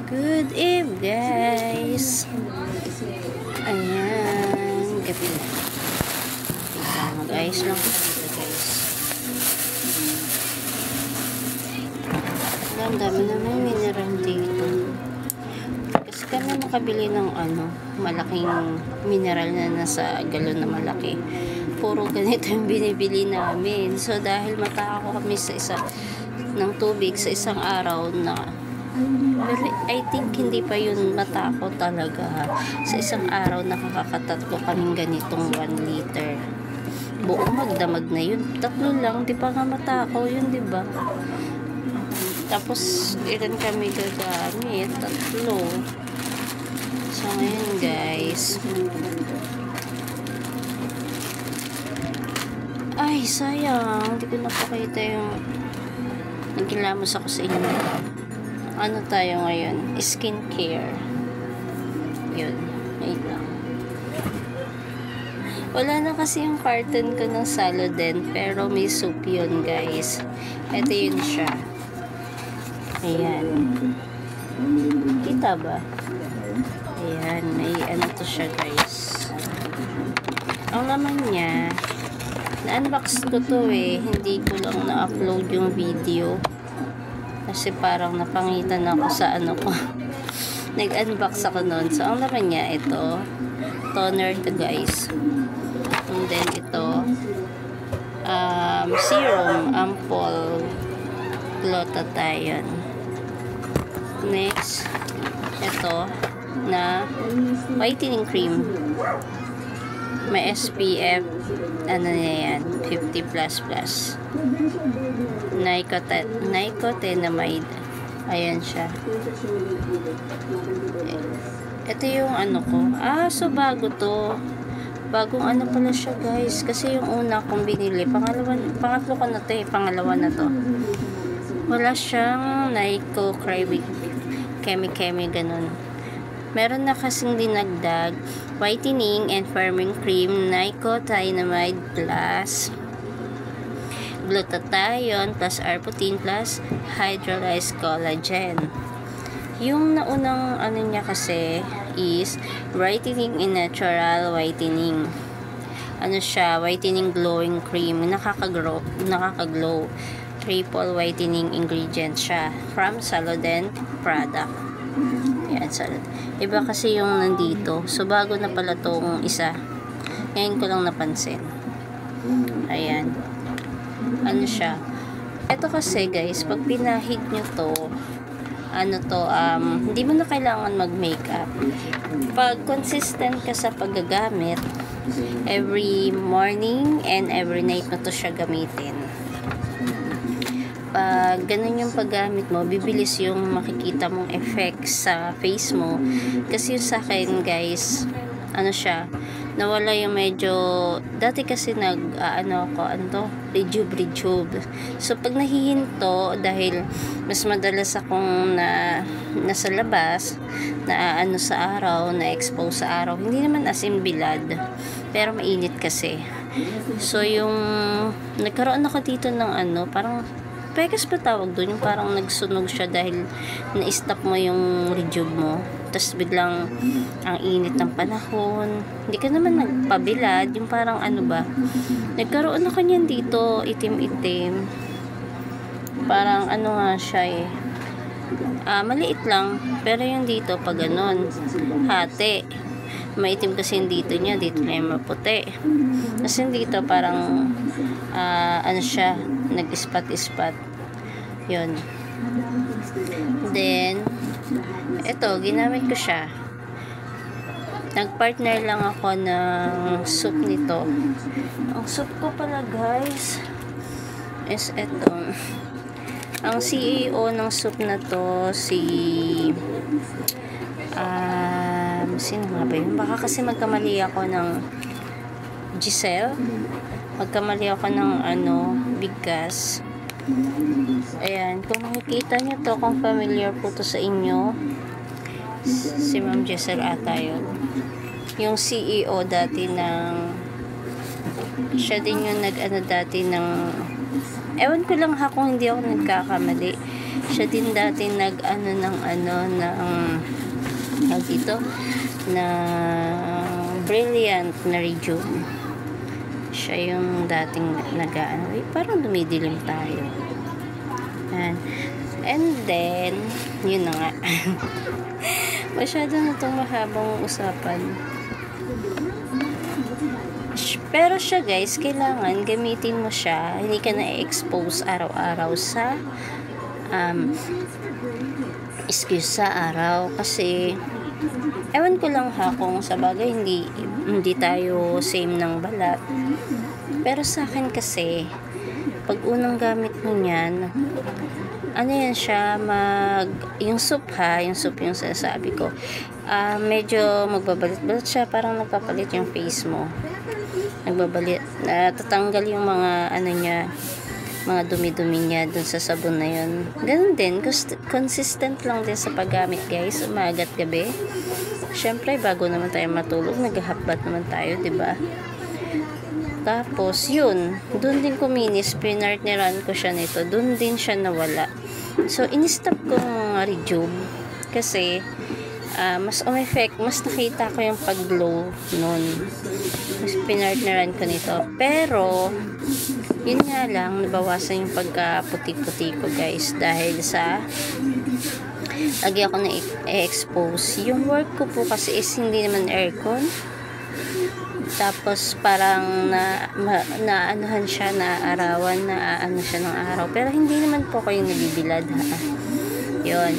Good eve, guys. Ayan, gabi na. Mag-ayos lang dito, guys. Ang dami naman mineral dito. Kasi kami makabili ng malaking mineral na nasa galon na malaki. Puro ganito yung binibili namin. So, dahil matako kami sa ng tubig sa isang araw na I think hindi pa yun matako talaga. Sa isang araw nakakakatatlo kaming ganitong 1 liter. Buong magdamag na yun. 3 lang, di pa nga matakaw yun, di ba? Tapos, ilan kami gagamit? 3. So, ngayon guys. Ay, sayang. Hindi ko napakita yung nagkilamos ako sa inyo. Ano tayo ngayon? Skincare. Yun. Wait lang. Wala na kasi yung carton ko ng Saluden, pero may soup yun, guys. Ito yun siya. Ayan. Kita ba? Ayan. May ano to siya, guys. Ang laman niya, na-unbox ko to eh. Hindi ko lang na-upload yung video. Kasi parang napangitan ako sa ko. Nag-unbox ako nun. So, ang laman niya, ito. Toner to, guys. And then, ito. Serum. Ampoule. Glutathione. Next. Ito. Na whitening cream. May SPF. Ano na yan? 50++. Nicotinamide. Ayan siya. Ito yung ko. So bago to. Bagong pala siya, guys. Kasi yung una kong binili, pangatlo ko na to eh. Pangalawa na to. Wala siyang Kemi ganun. Meron na kasing dinagdag whitening and firming cream, nicotinamide plus glutathione plus arbutin plus hydrolyzed collagen. Yung naunang niya kasi is whitening in natural whitening. Siya, whitening glowing cream, nakaka-glow. Triple whitening ingredient siya from Saluden product. Yan, Saluden. Iba kasi yung nandito. So, bago na pala tong isa. Ngayon ko lang napansin. Ayan. Ano siya? Ito kasi, guys, pag pinahid nyo to, hindi mo na kailangan mag-makeup. Pag consistent ka sa paggagamit, every morning and every night mo to siya gamitin. Pag ganun yung paggamit mo, bibilis yung makikita mong effect sa face mo. Kasi yung sa akin, guys, siya, nawala yung medyo, dati kasi rejuve. So, pag nahihinto, dahil mas madalas akong nasa labas, sa araw, na-expose sa araw, hindi naman as in bilad, pero mainit kasi. So, yung, nagkaroon ako dito ng parang, pekas pa tawag doon, yung parang nagsunog siya dahil na-stop mo yung rejuve mo. Tapos biglang ang init ng panahon. Hindi ka naman nagpabilad. Yung parang nagkaroon ako niyan dito, itim-itim. Parang nga siya eh. Maliit lang. Pero yung dito, pag hati. Maitim kasi yung dito niya. Dito na yung maputi. Kasi dito parang, siya, nag-ispat-ispat. Yun. Then, ito, ginamit ko siya. Nag-partner lang ako ng soup nito. Ang soup ko pala, guys, is ito. Ang CEO ng soup na to, sino nga ba yun? Baka kasi magkamali ako ng Giselle. Magkamali ako ng bigkas. Ayan, kung makikita nyo to, kung familiar po to sa inyo, si Ma'am Giselle ata yun. Yung CEO dati siya din yung dati ng, ewan ko lang kung hindi ako nagkakamali. Siya din dati dito na brilliant na rejuve. Siya yung dating parang dumidilim tayo. And then yun na nga. Masyado na itong mahabang usapan. Pero siya guys, kailangan gamitin mo siya. Hindi ka na-expose araw-araw sa sa araw. Kasi ewan ko lang kung sa bagay hindi tayo same ng balat. Pero sa akin kasi, pag unang gamit mo niyan, yan siya, yung soup yung sinasabi ko, medyo magbabalit-balit siya, parang nagpapalit yung face mo. Tatanggal yung mga mga dumi-dumi niya dun sa sabon na yun. Ganun din, consistent lang din sa paggamit guys, umaga at gabi. Syempre, bago naman tayo matulog, naghahapbat naman tayo, diba? Tapos, yun, dun din kuminis, pinartneran ko siya nito, dun din siya nawala. So, in-stop ko mga rejuve kasi mas effect, mas nakita ko yung pag-glow nun. Mas pinartneran ko nito. Pero, yun nga lang, nabawasan yung pagka-puti-puti ko guys dahil sa lagi ako na-expose. Yung work ko po kasi is hindi naman aircon. Tapos parang naanuhan siya, naaarawan, naano siya ng araw. Pero hindi naman po kayo nabibilad ha. Yun.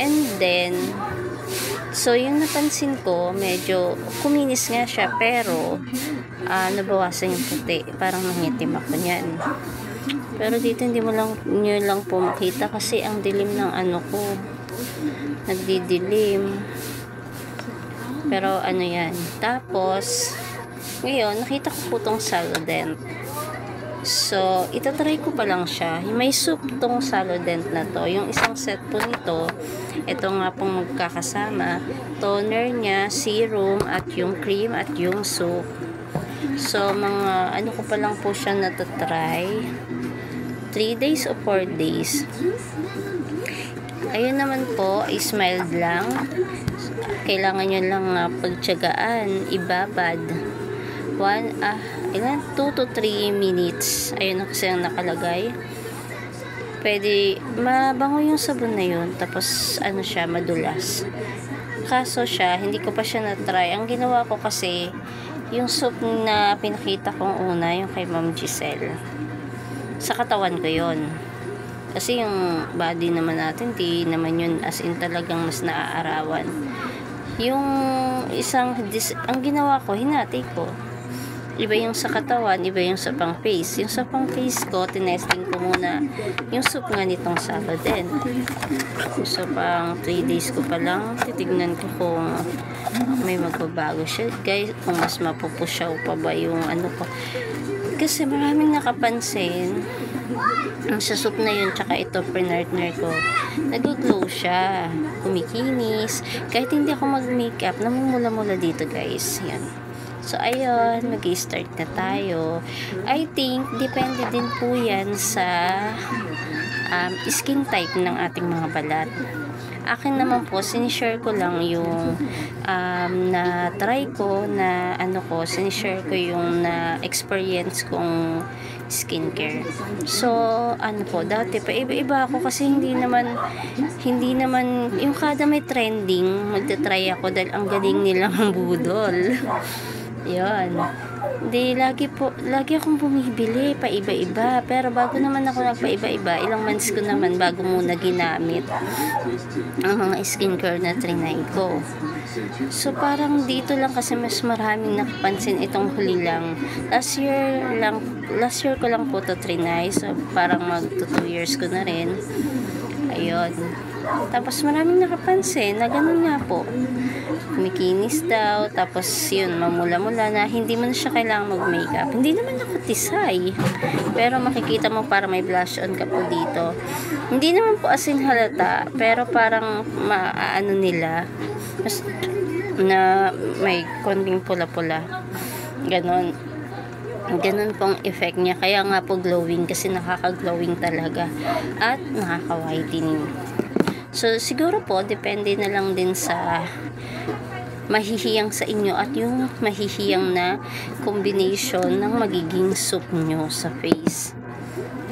And then, so yung napansin ko, medyo kuminis nga siya, pero nabawasan yung puti. Parang nangitim ako niyan. Pero dito nyo lang po makita kasi ang dilim ng ko. Nagdidilim. Pero yan. Tapos, ngayon, nakita ko po itong Salodent. So, itatry ko pa lang siya. May soup tong Salodent na to. Yung isang set po nito, ito nga pong magkakasama. Toner niya, serum, at yung cream, at yung soup. So, mga ko pa lang po siya natatry. 3 days o 4 days. Ayun naman po, mild lang. Kailangan nyo lang pagtiyagaan, ibabad. 2 to 3 minutes. Ayun kasi ang nakalagay. Pwede, mabango yung sabon na yun. Tapos, siya, madulas. Kaso siya, hindi ko pa siya na-try. Ang ginawa ko kasi, yung soup na pinakita kong una, yung kay Ma'am Giselle. Sa katawan ko yun. Kasi yung body naman natin, di naman yun as in talagang mas naaarawan. Yung ang ginawa ko, hinati ko. Iba yung sa katawan, iba yung sa pang face. Yung sa pang face ko, tinesting ko muna yung soup nga nitong Salodent. So, pang 3 days ko pa lang, titignan ko kung may magbabago siya. Guys, kung mas mapupusyaw pa ba yung ko. Kasi maraming nakapansin, sa soup na yun, tsaka ito, pinartner ko, nag-glow siya, kumikinis. Kahit hindi ako mag-makeup, namumula-mula dito guys. Yan. So, ayun, mag-start na tayo. I think, depende din po yan sa skin type ng ating mga balat. Akin naman po, sinishare ko lang yung na-try ko, sinishare ko yung na-experience kong skincare. So, dati pa, iba-iba ako kasi hindi naman, yung kada may trending, magta-try ako dahil ang galing nilang budol. Yun. Lagi akong bumibili pa iba-iba. Pero bago naman ako nagpa-iba-iba, ilang months ko naman bago muna ginamit ang mga skincare na trinay ko. So, parang dito lang kasi mas maraming nakapansin itong huli lang. Last year ko lang po ito trinay. So, parang mag 2 years ko na rin. Ayun. Tapos maraming nakapansin na ganun nga po. Kumikinis daw. Tapos yun, mamula-mula na hindi mo na siya kailangang mag-makeup. Hindi naman ako tisay. Pero makikita mo para may blush on ka po dito. Hindi naman po asin halata. Pero parang nila. Na may konting pula-pula. Ganon. Ganun pong effect niya. Kaya nga po glowing, kasi nakaka-glowing talaga at nakaka-whitening. So siguro po depende na lang din sa mahihiyang sa inyo at yung mahihiyang na combination ng magiging soup nyo sa face.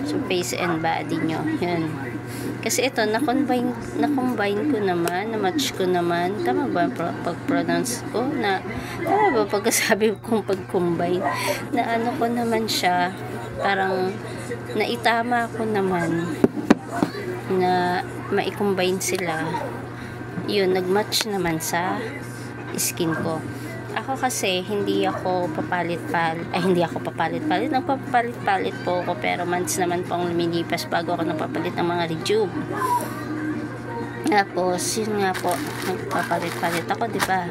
So face and body nyo. Yun. Kasi ito, na-combine ko naman, na-match ko naman. Tama ba pag-pronounce ko? Tama ba pagkasabi kong pag-combine? Na ano ko naman siya, parang naitama ko naman na ma-combine sila. Yun, nag-match naman sa skin ko. Ako kasi, hindi ako papalit-palit. Nagpapalit-palit po ako, pero months naman po ang lumilipas bago ako napapalit ng mga rejuve. Tapos, yun nga po, nagpapalit-palit ako, diba?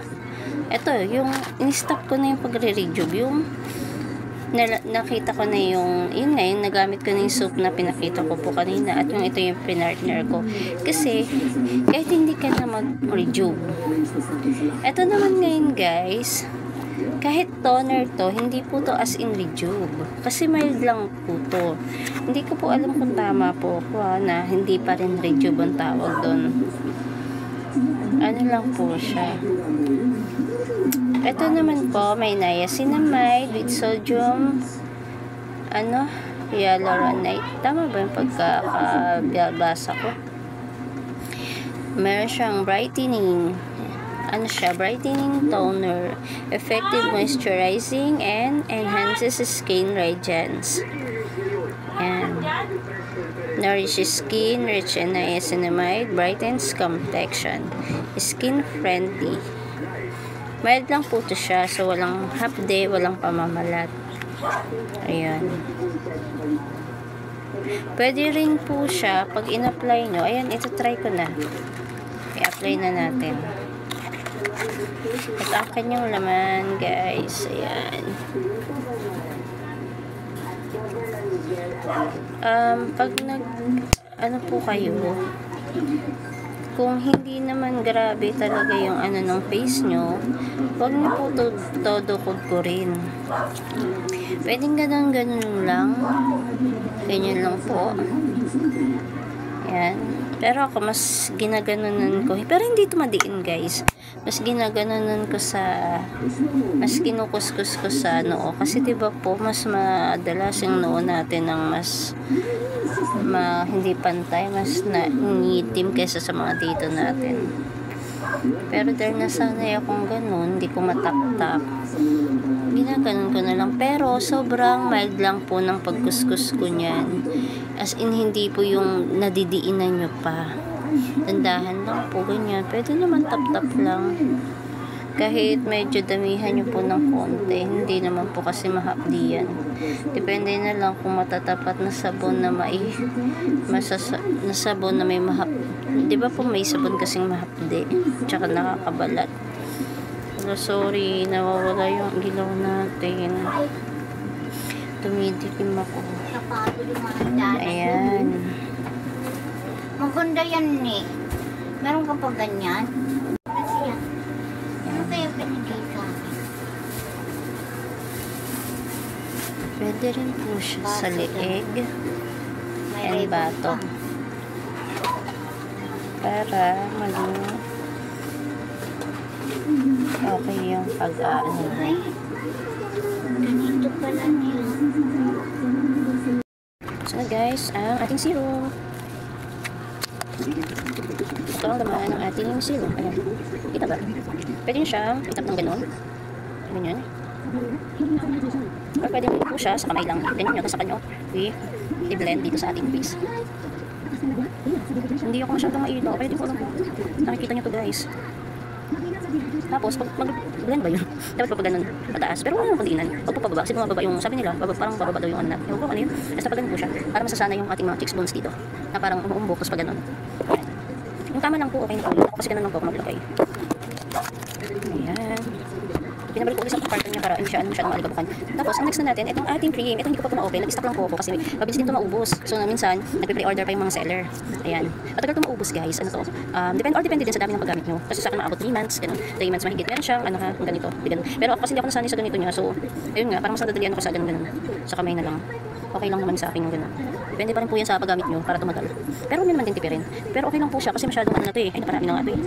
Ito, yung in-stop ko na yung pagre-rejuve, yung nakita ko na yung nagamit ko na yung soap na pinakita ko po kanina, at yung ito yung pinartner ko. Kasi, kahit hindi ka na mag-rejuve, ito naman ngayon guys, kahit toner to, hindi po to as in rejuve. Kasi mild lang po to. Hindi ko po alam kung tama po ako na hindi pa rin rejuve ang tawag doon. Ano lang po siya. Ito naman po, may niacinamide with sodium hyaluronate. Tama ba yung pagkakabasa ko? Meron siyang brightening. Brightening toner. Effective moisturizing and enhances skin radiance. Yan. Nourishes skin, rich in niacinamide, brightens complexion. Skin friendly. Mild lang po ito siya, so walang hapde, walang pamamalat. Ayan. Pwede rin po siya, pag in-apply nyo, ayan, ito try ko na. I-apply na natin. At akin yung laman, guys. Ayan. Pag po kayo, kung hindi naman grabe talaga yung ng face nyo, huwag nyo po todo kudkurin. Pwedeng ganun lang. Ganyan lang po. Yan. Pero ako, mas ginaganunan ko. Pero hindi tumadiin, guys. Mas ginaganunan ko mas kinukuskus ko sa noo. Kasi diba po, mas madalas yung noo natin ng mas hindi pantay, mas nangitim kaysa sa mga dito natin. Pero dahil nasanay akong ganun, hindi ko matak-tak, ginaganon ko na lang. Pero sobrang mild lang po ng pagkuskus ko niyan. As in, hindi po yung nadidiinan nyo pa. Dandahan lang po, ganyan. Pwede naman tap-tap lang. Kahit medyo damihan nyo po ng konti, hindi naman po kasi mahapdi yan. Depende na lang kung matatapat na sabon na na sabon na may di ba po may sabon kasing mahapdi, tsaka nakakabalat. Pero sorry, nawawala yung ilaw natin. Tumidikim ako. Ayan. Maganda yan eh. Meron ka pa ganyan? Kasi yan. Ano kaya pinigay sa akin? Pwede rin po siya sa leeg and bato. Para maging okay yung pag-aano. Ganito pala niya. So guys, ang ating serum. Ito ang laman ng ating serum. Ayan. Kita ba? Pwede nyo siyang itap ng ganun. Ganyan. Or pwede nyo po siya sa kamay lang. Ganyan nyo. Tapos sa kanyo, i-blend dito sa ating face. Hindi ako masyadong mailaw. Pwede po lang. Nakikita nyo to guys. Tapos, pag mag-blend ba yun? Dapat pa pa ganun pataas. Pero wala naman kundiinan. Pag po pababa, kasi bumababa yung, sabi nila, parang bababa daw yung anak. Ewan ko ano yun. Basta pa ganun po siya. Para masasana yung ating mga cheekbones dito. Na parang umuumbok, tapos pa ganun. Yung tama lang po, okay na po. Ako kasi ganun lang po ako maglagay. Ayan. Pinabalik ko ulit sa carton niya para hindi siya masyadong maaligabukan. Tapos, ang next na natin, itong ating cream. Ito hindi ko pa na-open. Nag-stock lang po ako kasi mabilis din ito maubos. So, minsan, nagpe-pre-order pa yung mga seller. Ayan. Matagal ito maubos, guys. Ano to? Depende din sa dami ng paggamit nyo. Kasi sa akin, maabot 3 months. Ganun. 3 months mahigit. Meron siyang, ganito. Ganun. Pero ako kasi hindi ako nasanay sa ganito niya. So, ayun nga, parang mas nadadalian ako sa ganun. Sa kamay na lang. Okay lang naman sa akin yung ganun. Depende pa rin po yan sa paggamit nyo para tumagal. Pero huwag nyo naman din tipirin. Pero okay lang po siya kasi masyadong na to eh. Ay, naparami na nga to eh.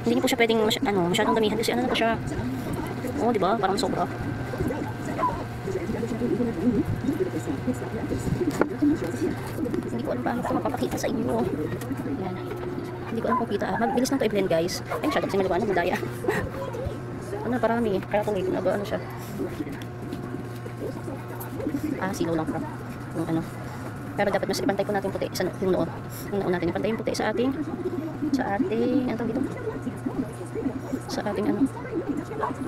Hindi nyo po siya pwedeng masyadong damihan kasi na po siya. Oo, diba? Parang sobra. Hindi ko alam paano ito mapapakita sa inyo. Yan. Hindi ko alam kung kita. Mabilis lang ito i-blend, guys. Ay, masyadong kasi maliwanag. Madaya. Parami. Kaya tuloy. Siya. Silo lang pa. Yung Pero dapat mas ipantay po natin puti sa yung noo. Yung noo natin ipantay yung puti sa ating ano tawag dito? Sa ating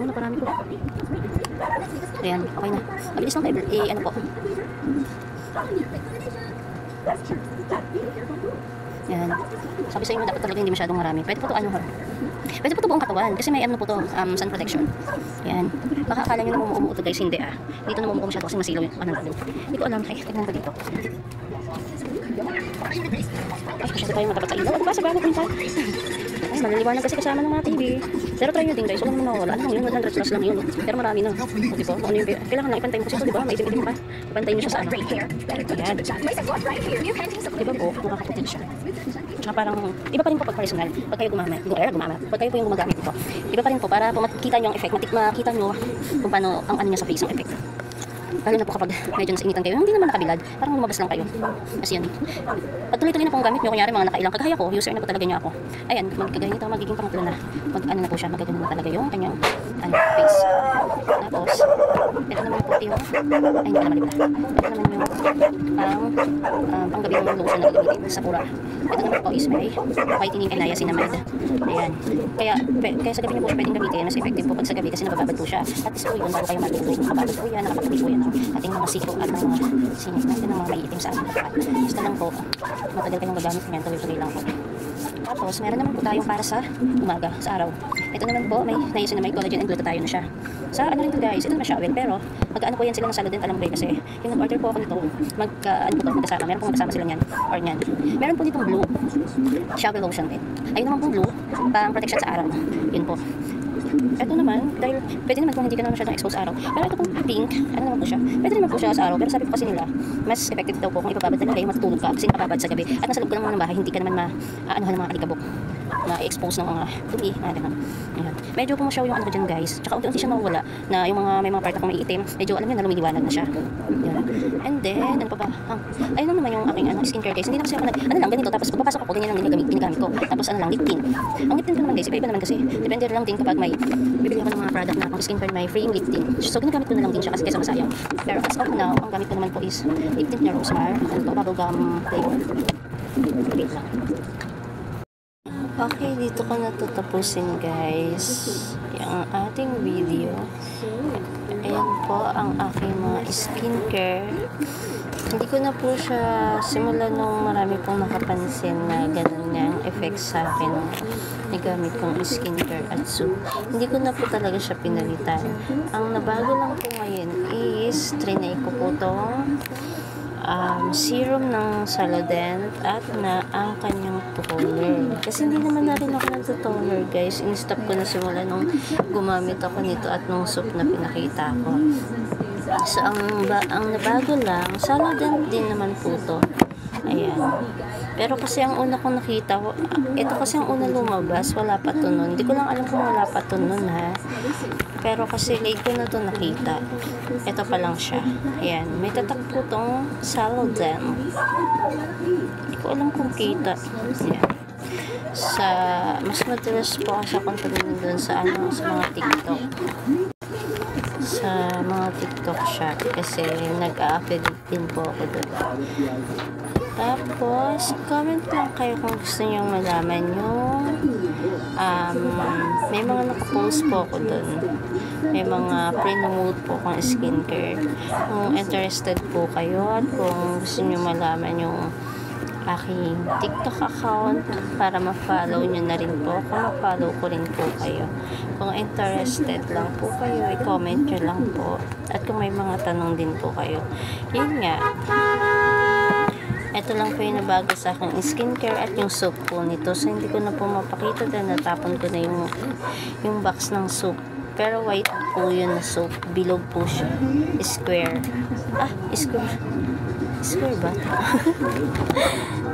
naparami po. Ayan, okay na. Mabilis lang tayo po. Yan. Sabi sa inyo dapat talaga hindi masyadong marami. Pwede po ito Pwede po ito buong katawan kasi may po ito sun protection. Yan. Baka akala nyo na umuumo ito, guys, hindi Dito na umuumo masyado kasi masilaw yung Hindi ko alam. Ay, tignan ko dito. Ay, masyado tayo matapat sa ilaw. Ano ba sa bago pinta? Ay, maliliwanag kasi kasama ng mga TV. Pero try nyo din, guys. Huwag naman nawawala. Ano lang yun? 100 plus lang yun. Pero marami na. O, diba? Ano yung kailangan lang ipantay mo kasi ito, diba? May itim-itim pa. Ipantay nyo siya sa Ayan. Diba po? Makakaputin siya. Tsaka parang, iba pa rin po pag personal. Pag kayo gumamit. Pag kayo po yung gumagamit ito. Iba pa rin po para makita nyo ang effect. Makita nyo kung paano ang niya sa face ang effect. Lalo na po kapag medyo nasinitan kayo, hindi naman nakabilad, parang lumabas lang kayo. Kasi yan. Pag tuloy-tuloy na po ang gamit nyo, kunyari mga nakailang kagaya ko, user na po talaga niya ako. Ayan, magkagaya nito, magiging pangutlo na. Na po siya, magagano na talaga yung kanyang face. Tapos, ito naman po yung, ay hindi ka naman ito naman yung panggabi yung lotion na gagamitin sa pura. Ito naman po is may whitening and niacinamide. Ayan. Kaya sa gabi niyo po pwedeng gamitin, mas effective po pag sa gabi kasi nabababad po siya. At least po yun, bago kayo matulog, nakababad po yan, nakapatuloy po yan ating mga siko at ng mga sinik natin ng mga maiitim sa ating lahat. Basta lang po, matagal kayong gagamit niyan, tuloy-tuloy lang po. Tapos, meron naman po tayong para sa umaga, sa araw. Ito naman po, may niacinamide, collagen and glutathione na siya. Sa rin to, guys, ito naman shower, pero magkaano po yan sila ng Saludent, alam ko kasi yung nag-order po ako nito, magkasama, meron pong magkasama sila niyan, or niyan. Meron po ditong blue, shower lotion din. Ayun naman po blue, pang protection sa araw. Yun po. Ito naman, dahil pwede naman kung hindi ka naman masyadong expose sa araw. Pero ito pong pink, ano naman po siya? Pwede naman po siya sa araw, pero sabi po kasi nila, mas effective daw po kung ipababad talaga yung matutulog ka kasi nakababad sa gabi. At nasa loob ka naman ng bahay, hindi ka naman ng mga alikabok, ma-expose ng mga dumi, ganun. Ayan. Medyo pumusyaw yung ko dyan, guys. Tsaka unti-unti siya mawala na yung may mga part akong maiitim, medyo alam nyo na lumiliwanag na siya. Ayan. And then, ano pa ba? Ayun lang naman yung aking skincare, guys. Hindi na kasi ako lang ganito, tapos pagpapasok ako, ganyan lang ginagamit ko. Tapos lip tint. Ang lip tint ko naman, guys, iba-iba naman kasi. Depende lang din kapag may bibili ako ng mga product na akong skincare may free lip tint. So, ginagamit ko na lang din siya kasi kaysa masayang. Pero as of now, ang gamit ko naman po is lip tint na Rosemar. Ano to? Bubblegum flavor. Wait lang. Okay, dito ko natatapusin, guys, yung ating video. Ayan po ang aking mga skincare. Hindi ko na po siya simula nung marami pong nakapansin na ganun nga ang effect sa akin ng gamit kong skincare at soup. Hindi ko na po talaga siya pinalitan. Ang nabago lang po ngayon is trinay ko po itong serum ng Saludent at ang kanyang toner. Kasi hindi naman na rin ako nag-toner, guys. In-stop ko na simula nung gumamit ako nito at nung soup na pinakita ko. So, ang nabago lang, Saludent din naman po to. Ayan. Pero kasi ang una kong nakita, ito kasi ang una lumabas, wala pa to nun. Hindi ko lang alam kung wala pa to nun, ha. Pero kasi late ko na to nakita. Ito pa lang siya. Ayan. May tatak po tong Saludent. Hindi ko alam kung kita. Ayan. Mas madalas po ako sa kontamin dun sa mga TikTok. Sa mga TikTok shop kasi nag-a-affiliate din po ako doon. Tapos, comment lang kayo kung gusto nyo malaman yung may mga nakapost po ako doon. May mga pre-note po kung skincare. Kung interested po kayo at kung gusto nyo malaman yung aking TikTok account para ma-follow nyo na rin po ako. Ma-follow ko rin po kayo. Kung interested lang po kayo, i-comment nyo lang po. At kung may mga tanong din po kayo. Yun nga. Ito lang po yung nabago sa aking skincare at yung soap po nito. So, hindi ko na po mapakita dahil natapon ko na yung box ng soap. Pero white po yun na soap. Bilog po siya. Square. Ah, square. Square ba?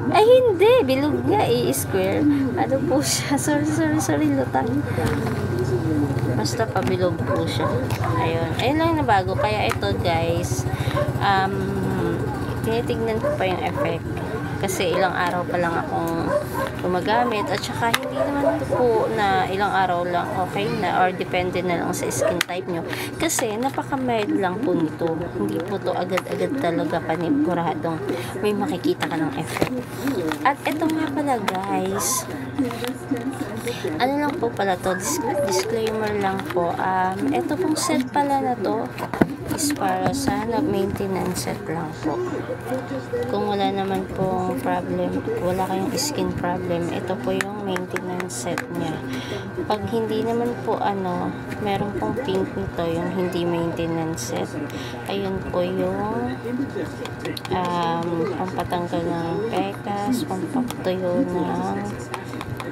Ay, hindi. Bilog nga eh. Square. Ano po siya? Sorry. Lutang. Basta pabilog po siya. Ayun. Ayun lang na bago. Kaya ito guys, tinitignan ko pa yung effect. Kasi ilang araw pa lang akong gumagamit. At saka hindi naman ito po na ilang araw lang okay na or depende na lang sa skin type nyo. Kasi napaka-mild lang po nito. Hindi po to agad-agad talaga paniguradong may makikita ka ng effect. At ito nga pala guys, ano lang po pala to, disclaimer lang po. Ito pong set pala na to is para sa maintenance set lang po. Kung wala naman pong problem, wala kayong skin problem, ito po yung maintenance set niya. Pag hindi naman po meron pong pink nito, yung hindi maintenance set. Ayun po yung pampatanggal ng pekas, pampatuyo ng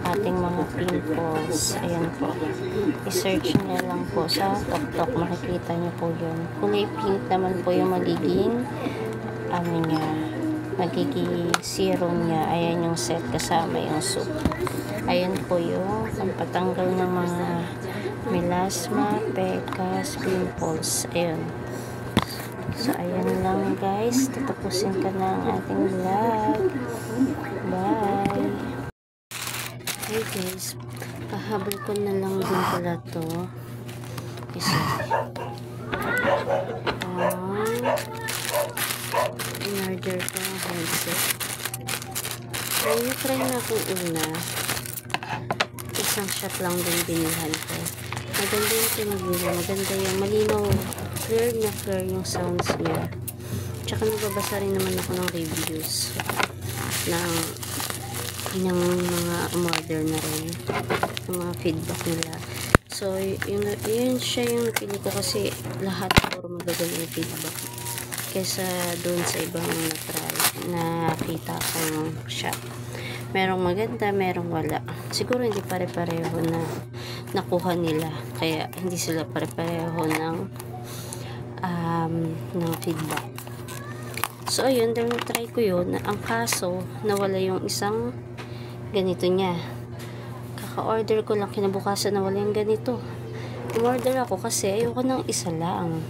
ating mga pimples. Ayan po. I-search nyo lang po sa TokTok. Makikita nyo po yun. Kulay pink naman po yung magiging magiging serum niya. Ayan yung set kasama yung soap. Ayan po yung pampatanggal ng mga melasma, pekas, pimples. Ayan. So, ayan lang guys. Tatapusin ka na ang ating vlog. Bye! Hey guys, pahabol ko na lang din pala to. Isa. In-order ko ang headset. Try na akong una. Isang shot lang din binilhan ko. Maganda yung pinagila. Maganda yung malinaw. Clear yung sounds niya. Tsaka nagbabasa rin naman ako ng reviews ng mga umorder na rin ng mga feedback nila. So yun siya yung napili ko kasi lahat puro magagaling feedback kesa doon sa ibang nakita kong shop. Merong maganda, merong wala. Siguro hindi pare-pareho na nakuha nila, kaya hindi sila pare-pareho ng feedback. So ayun, dahil na-try ko yun, ang kaso nawala yung isang ganito niya. Kaka-order ko lang, kinabukasan na wala yung ganito. Umorder ako kasi ayoko ng isa lang.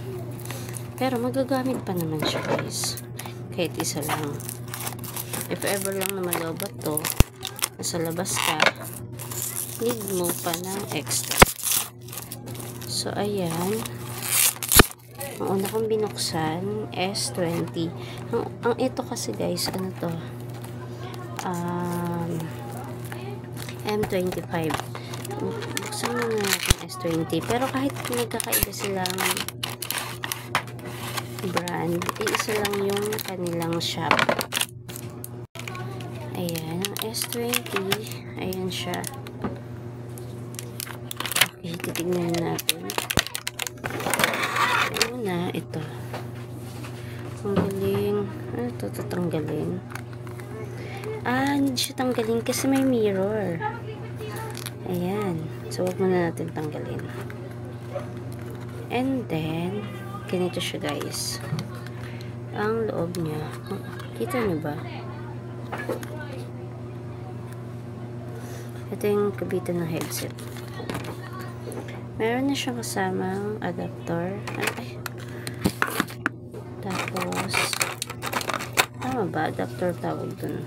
Pero magagamit pa naman siya guys. Kahit isa lang. If ever lang na malobat to, nasa labas ka, need mo pa ng extra. So ayan. Ang una kong binuksan, S20. Ang ito kasi guys, ano to? M25. Buksan mo na natin S20. Pero kahit nagkakaiba silang brand, isa lang yung kanilang shop. Ayan, ang S20. Ayan siya. Okay, titignan natin. Una, ito. Ang galing. Ano ito? Tatanggalin. Hindi siya tanggalin kasi may mirror. Ayan. So, wag muna natin tanggalin. And then, ganito siya guys. Ang loob niya. Kita niyo ba? Ito yung kabitan ng headset. Meron na siyang kasamang adapter. Tapos, tama ba? Adapter tawag dun.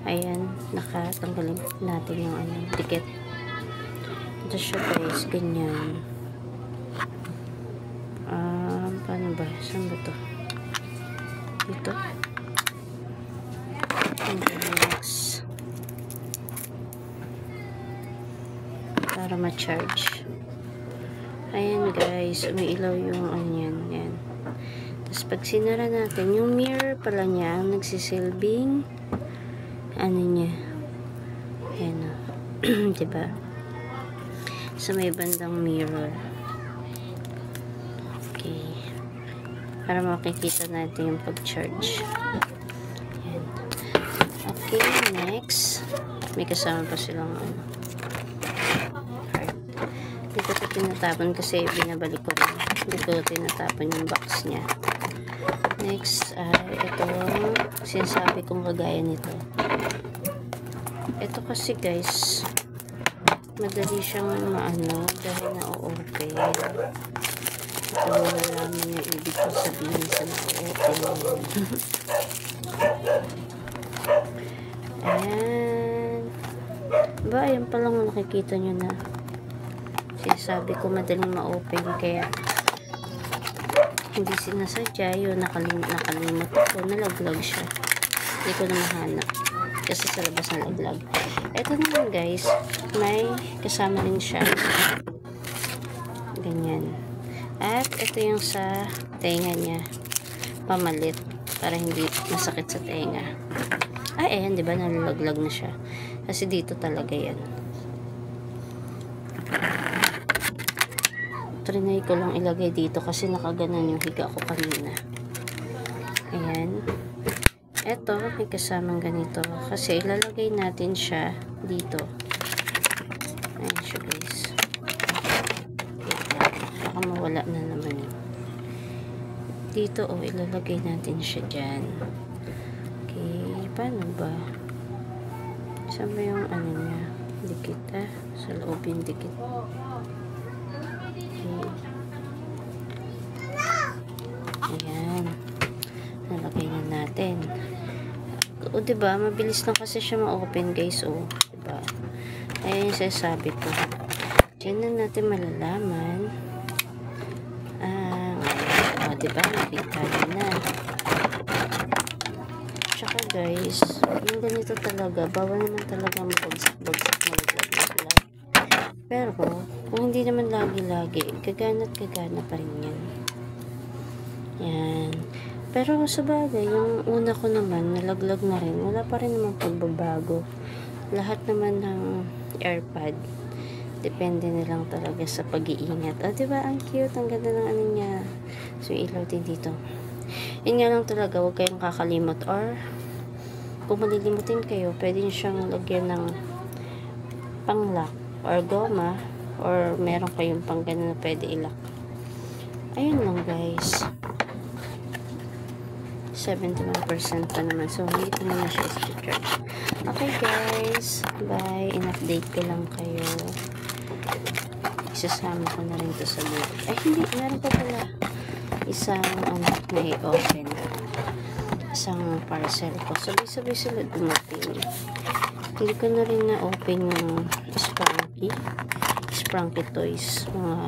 Ayan, nakatanggalin natin yung ticket. Ito siya guys, ganyan. Paano ba? Saan ba to? Dito. Next. Para ma-charge. Ayan guys, umiilaw yung yan. Tapos pag sinara natin, yung mirror pala niya, nagsisilbing ano niya. Ayan o. Diba? Sa may bandang mirror. Okay. Para makikita natin yung pag-charge. Ayan. Okay, next. May kasama pa silang ano. Hindi ko ito tinatapon kasi binabalik ko rin. Hindi ko tinatapon yung box niya. Next ay itong sinasabi kong kagaya nito. Ito kasi guys, madali siyang maano dahil na-open. Ito malalaman yung ibig ko sabihin sa na-open. Ayan. Ba, ayan palang nakikita nyo na. Sinasabi ko madaling ma-open kaya hindi sinasadya yun, nakalimot ako, nalaglag siya. Hindi ko na mahanap kasi sa labas nalaglag. Ito naman guys, may kasama rin siya ganyan, at ito yung sa tenga niya, pamalit para hindi masakit sa tenga. Ay ayan, diba nalalaglag na siya kasi dito talaga yan. Trinay ko lang ilagay dito kasi nakaganan yung higa ko kanina. Ayan. Eto, may kasamang ganito. Kasi ilalagay natin siya dito. Ayan siya guys. Baka mawala na naman yun. Dito, oh, ilalagay natin siya dyan. Okay, paano ba? Saan ba yung ano niya? Dikit sa loob yung dikit. Ayan. Nalagay na natin. O, diba? Mabilis lang kasi siya ma-open, guys. O, diba? Ayan yung sasabi ko. Diyan na natin malalaman. O, diba? Nakita na. Tsaka, guys, yung ganito talaga, bawal naman talaga mabagsak-bagsak malaglag. Pero, kung hindi naman lagi-lagi, gagana at gagana pa rin yan. Yan. Pero sa bagay, yung una ko naman, nalaglag na rin. Wala pa rin naman pagbabago. Lahat naman ng AirPod, depende na lang talaga sa pag-iingat. Ah, diba? Ang cute. Ang ganda ng ano niya. So, ilaw din dito. Yun nga lang talaga, huwag kayong kakalimot. Or, kung malilimutin kayo, pwede nyo siyang lagyan ng pang-lock or goma, or meron kayong pang gano'n na pwede i-lock. Ayun lang guys. 71% pa naman. So, hindi ko na siya i-charge. Okay guys. Bye. In-update ko lang kayo. Isasama ko na rin ito sa book. Ay, hindi. Meron pa pala isang na i-open. Isang parcel ko. Sabay-sabay sila dumating. Hindi ko na rin na-open yung Sprunky Toys. Mga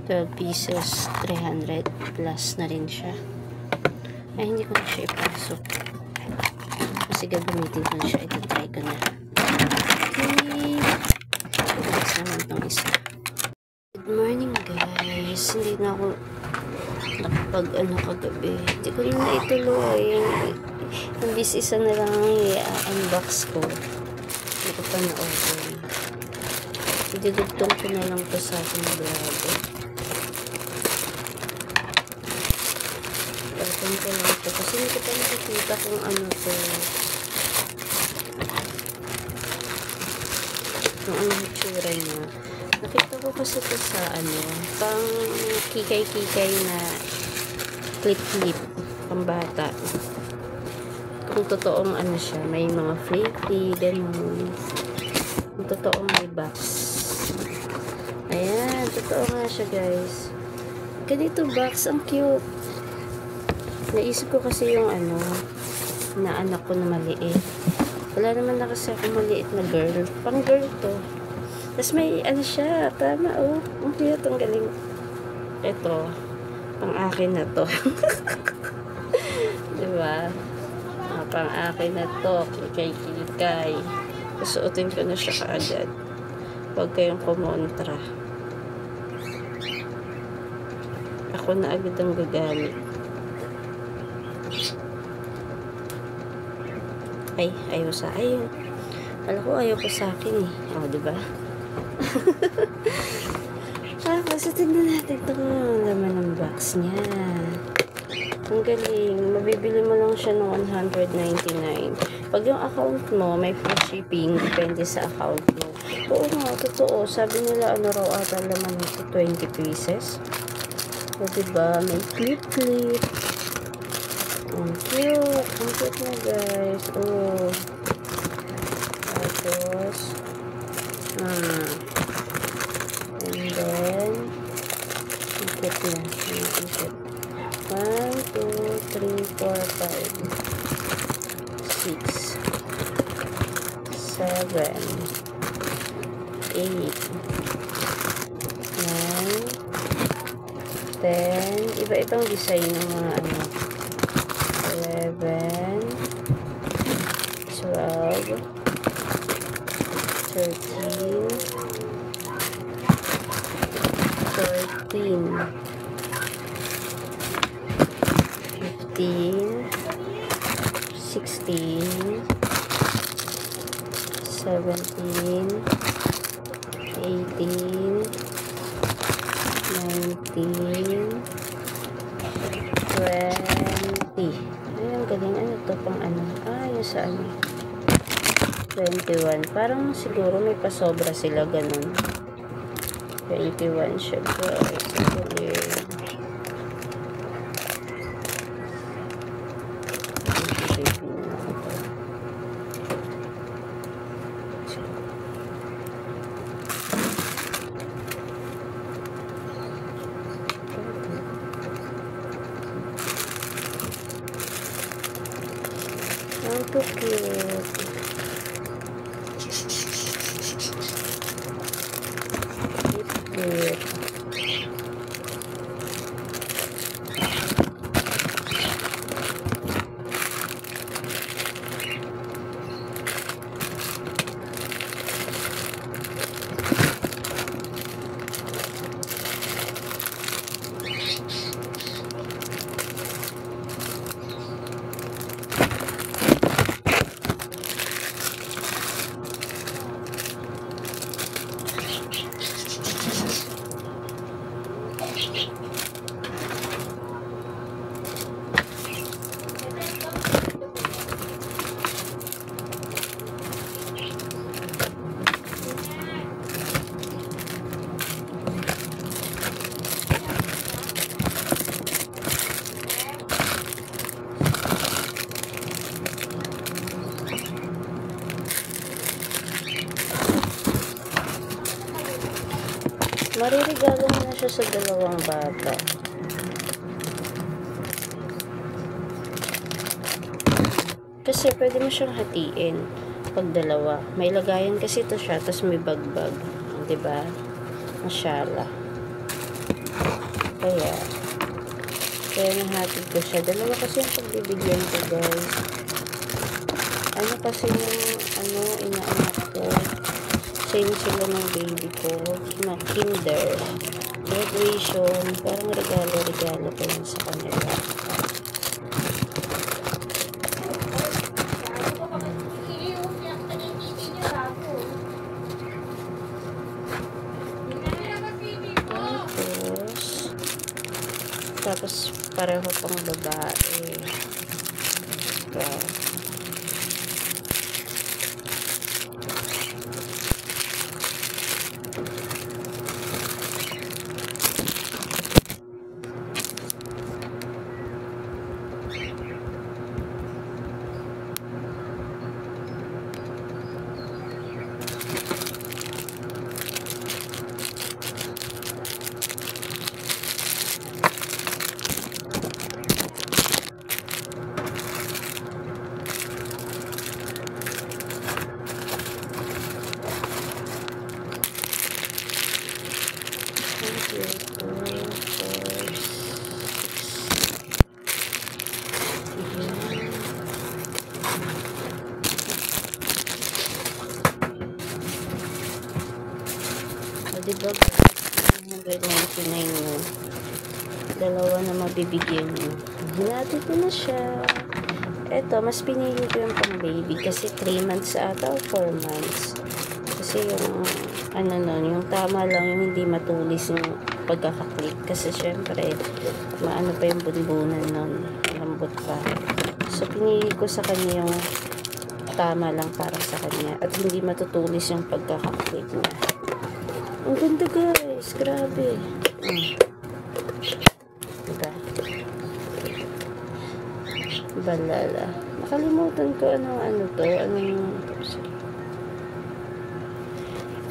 12 pieces, 300 plus na rin siya. Ay, hindi ko na siya ipasok. Kasi gagamitin ko na siya. Ito-try ko na. Okay. Bukas naman itong isa. Good morning, guys. Hindi na ako nakapag-ano kagabi. Hindi ko na ituloy. Imbis isa na lang i-unbox ko. Hindi ko pa na-open. Idudugtong ko na lang to sa aking vlog. Open ko lang ito. Kasi hindi ko pa nakikita kung ano to. Kung ano yung tsura niya. Nakita ko kasi ito sa ano, pang kikay-kikay na clip-clip pang bata. Kung totoong ano siya, may mga flippy, ganun. Kung totoong may box. Ayan, totoo nga siya guys. Ganito box, ang cute. Naisip ko kasi yung ano, na anak ko na maliit. Wala naman na kasi ako maliit na girl. Pang girl to. Tapos may ano siya, tama oh. Ang cute, ang galing. Ito, pang akin na to. Diba? Pang akin na to, kikay-kikay. Susuotin ko na siya kaagad. Huwag kayong kumontra. Ako na agad ang gagamit. Ay, ayaw sa ayun. Kala ko ayaw ko sa akin eh. O, diba? Kasi tignan natin ito laman ng box niya. Ang galing. Mabibili mo lang siya ng $199. Pag yung account mo, may free shipping. Depende sa account mo. Oo nga, totoo. Sabi nila, ano raw ata laman nito, 20 pieces. O, diba? May clip-clip. Ang cute. Ang cute na, guys. Oh. Tapos, and then, ang cute na. Ang cute. 1, 2, 3, 4, 5, 6, 7, 8, 9, 10. Iba-ibang design ng mga ano. 11, 12, 13, 14, 15, 16, 17, 18, 19, 20. Ay, ang galing. Ano to pang ano? Ah, yung sa ano? 21. Parang siguro may pasobra sila ganun. 21 siya, guys. Ang galing. Ang cute. Cute. Mariregalo mo na siya sa dalawang bata. Kasi pwede mo siyang hatiin pag dalawa. May lagayan kasi ito siya, tapos may bagbag. Diba? Masyala. Kaya nahatid ko siya. Dalawa kasi yung pagbibigyan ko, guys. Ano kasi yung inaanak ko. Same sila ng baby ko. Na kinder. Graduation. Parang regalo ko yun sa kanila. Tapos pareho pang babae. Diba? 199 mo. Dalawa na mabibigyan mo. Hinati ko na siya. Eto, mas pinili ko yung pang baby kasi 3 months ata o 4 months. Kasi yung, ano nun, yung tama lang yung hindi matulis yung pagkakaklik. Kasi syempre, maano pa yung bunbunan nun. Lambot pa. So, pinili ko sa kanya yung tama lang para sa kanya. At hindi matutulis yung pagkakaklik niya. Ang ganda guys. Grabe. Diba? Balala. Nakalimutan ko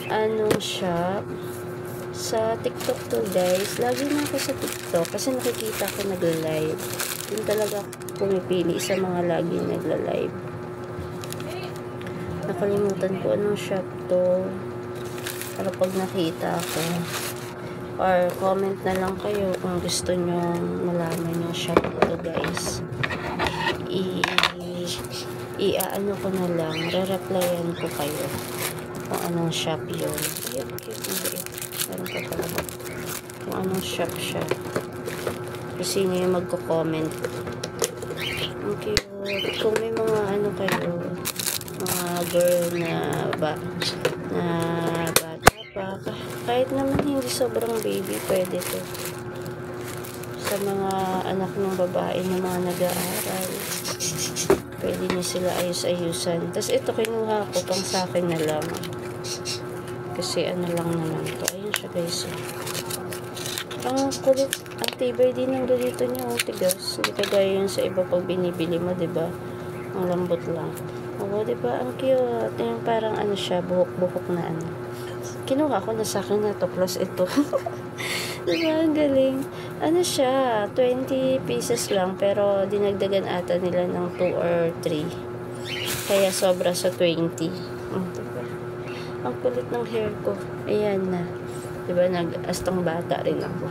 anong shop. Sa TikTok to guys. Lagi na ako sa TikTok kasi nakikita ko nagla-live. Yun talaga pumipili sa mga lagi nagla-live. Nakalimutan ko anong shop to. Para pag nakita ko, or comment na lang kayo kung gusto nyo malaman yung shop to guys. Ano ko na lang, re-replyan ko kayo kung anong shop yun. Ay, okay. Meron pa pala. Kung anong shop siya. Kung sino yung magko-comment. Okay. Kung may mga ano kayo, mga girl na bata pa, kahit naman hindi sobrang baby, pwede to. Sa mga anak ng babae na mga nag-aaral, pwede niya sila ayus-ayusan. Tapos ito kinuha ko pang sa akin na lang. Kasi ano lang naman to. Ayun siya guys. Ang kulit, ang tibay din ng ganito niya. Ang tigas. Hindi kagaya yun sa iba pag binibili mo, diba? Ang lambot lang. Oo, diba? Ang cute. Yung parang ano siya, buhok-buhok na ano. Kinuha ko na sa akin na to. Plus ito. Diba? Ang galing. Ano siya, 20 pieces lang. Pero dinagdagan ata nila ng 2 or 3. Kaya sobra sa 20. Diba? Ang kulit ng hair ko. Ayan na. Diba? Nag-astong bata rin ako.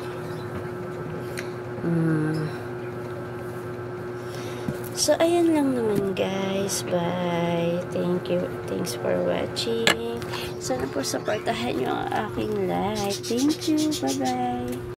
So, ayan lang naman guys. Bye. Thank you. Thanks for watching. Sana po supportahan nyo ang aking live. Thank you. Bye-bye.